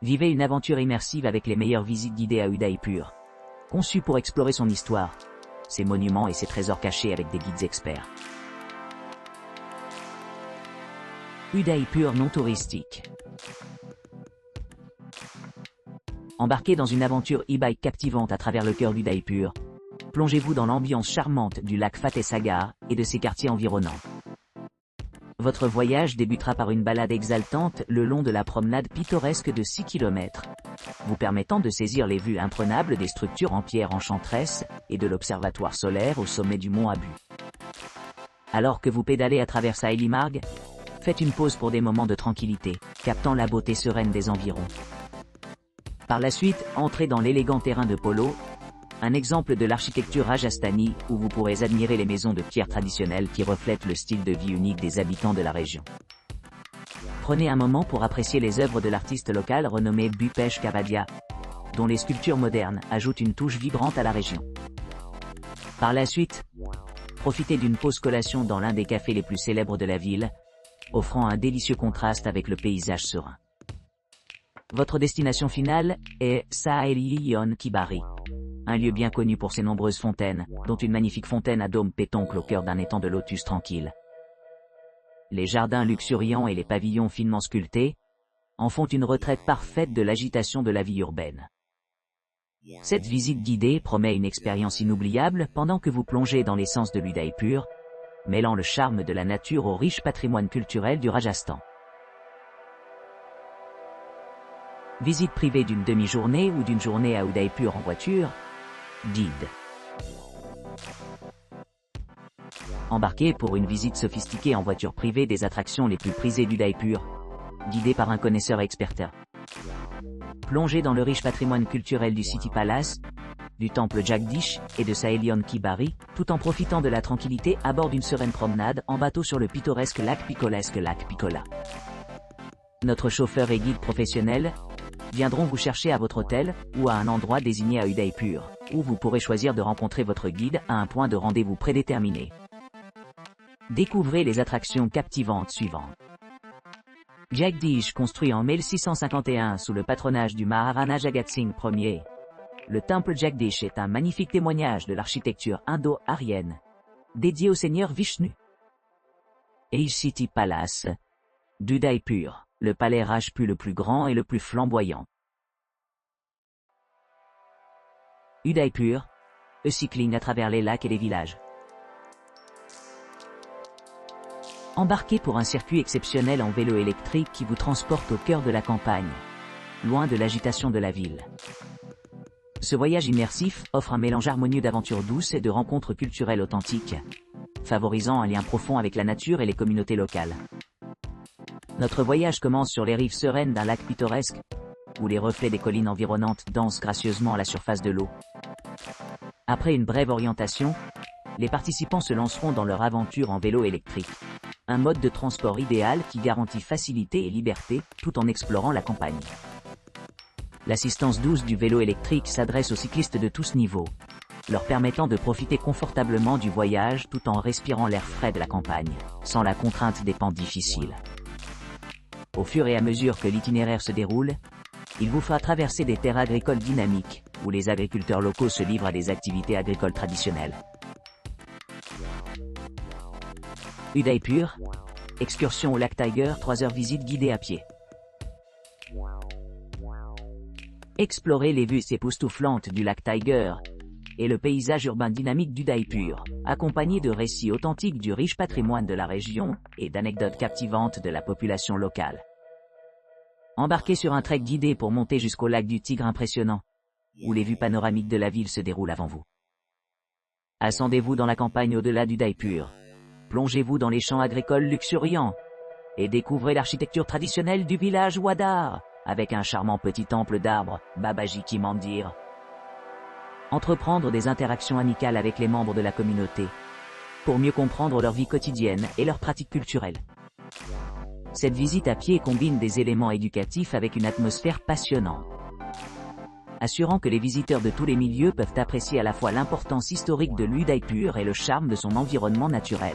Vivez une aventure immersive avec les meilleures visites guidées à Udaipur. Conçues pour explorer son histoire, ses monuments et ses trésors cachés avec des guides experts. Udaipur non touristique. Embarquez dans une aventure e-bike captivante à travers le cœur d'Udaipur. Plongez-vous dans l'ambiance charmante du lac Fateh Sagar et de ses quartiers environnants. Votre voyage débutera par une balade exaltante le long de la promenade pittoresque de 6 km, vous permettant de saisir les vues imprenables des structures en pierre enchanteresse et de l'observatoire solaire au sommet du mont Abu. Alors que vous pédalez à travers Sailimārg, faites une pause pour des moments de tranquillité, captant la beauté sereine des environs. Par la suite, entrez dans l'élégant terrain de polo, un exemple de l'architecture rajasthani où vous pourrez admirer les maisons de pierre traditionnelles qui reflètent le style de vie unique des habitants de la région. Prenez un moment pour apprécier les œuvres de l'artiste local renommé Bhupesh Kavadia, dont les sculptures modernes ajoutent une touche vibrante à la région. Par la suite, profitez d'une pause collation dans l'un des cafés les plus célèbres de la ville, offrant un délicieux contraste avec le paysage serein. Votre destination finale est Saelion Kibari, un lieu bien connu pour ses nombreuses fontaines, dont une magnifique fontaine à dôme pétoncle au cœur d'un étang de lotus tranquille. Les jardins luxuriants et les pavillons finement sculptés en font une retraite parfaite de l'agitation de la vie urbaine. Cette visite guidée promet une expérience inoubliable pendant que vous plongez dans l'essence de l'Udaipur, mêlant le charme de la nature au riche patrimoine culturel du Rajasthan. Visite privée d'une demi-journée ou d'une journée à Udaipur en voiture. Guide. Embarquez pour une visite sophistiquée en voiture privée des attractions les plus prisées d'Udaipur, guidée par un connaisseur expert. Plongez dans le riche patrimoine culturel du City Palace, du temple Jagdish et de Saelion Kibari, tout en profitant de la tranquillité à bord d'une sereine promenade en bateau sur le pittoresque lac Picola. Notre chauffeur et guide professionnel viendront vous chercher à votre hôtel ou à un endroit désigné à Udaipur, où vous pourrez choisir de rencontrer votre guide à un point de rendez-vous prédéterminé. Découvrez les attractions captivantes suivantes. Jagdish, construit en 1651 sous le patronage du Maharana Jagat Singh Ier. Le temple Jagdish est un magnifique témoignage de l'architecture indo-aryenne, dédié au seigneur Vishnu. Age City Palace d'Udaipur, le palais Rajput le plus grand et le plus flamboyant. Udaipur, cycling à travers les lacs et les villages. Embarquez pour un circuit exceptionnel en vélo électrique qui vous transporte au cœur de la campagne, loin de l'agitation de la ville. Ce voyage immersif offre un mélange harmonieux d'aventures douces et de rencontres culturelles authentiques, favorisant un lien profond avec la nature et les communautés locales. Notre voyage commence sur les rives sereines d'un lac pittoresque, où les reflets des collines environnantes dansent gracieusement à la surface de l'eau. Après une brève orientation, les participants se lanceront dans leur aventure en vélo électrique, un mode de transport idéal qui garantit facilité et liberté tout en explorant la campagne. L'assistance douce du vélo électrique s'adresse aux cyclistes de tous niveaux, leur permettant de profiter confortablement du voyage tout en respirant l'air frais de la campagne, sans la contrainte des pentes difficiles. Au fur et à mesure que l'itinéraire se déroule, il vous fera traverser des terres agricoles dynamiques, où les agriculteurs locaux se livrent à des activités agricoles traditionnelles. Udaipur, excursion au lac Tiger, 3 heures visite guidée à pied. Explorez les vues époustouflantes du lac Tiger et le paysage urbain dynamique d'Udaipur, accompagné de récits authentiques du riche patrimoine de la région et d'anecdotes captivantes de la population locale. Embarquez sur un trek guidé pour monter jusqu'au lac du Tigre impressionnant, où les vues panoramiques de la ville se déroulent avant vous. Ascendez-vous dans la campagne au-delà d'Udaipur, plongez-vous dans les champs agricoles luxuriants, et découvrez l'architecture traditionnelle du village Wadar, avec un charmant petit temple d'arbres, Babaji Ki Mandir. Entreprendre des interactions amicales avec les membres de la communauté, pour mieux comprendre leur vie quotidienne et leurs pratiques culturelles. Cette visite à pied combine des éléments éducatifs avec une atmosphère passionnante, assurant que les visiteurs de tous les milieux peuvent apprécier à la fois l'importance historique de l'Udaipur et le charme de son environnement naturel.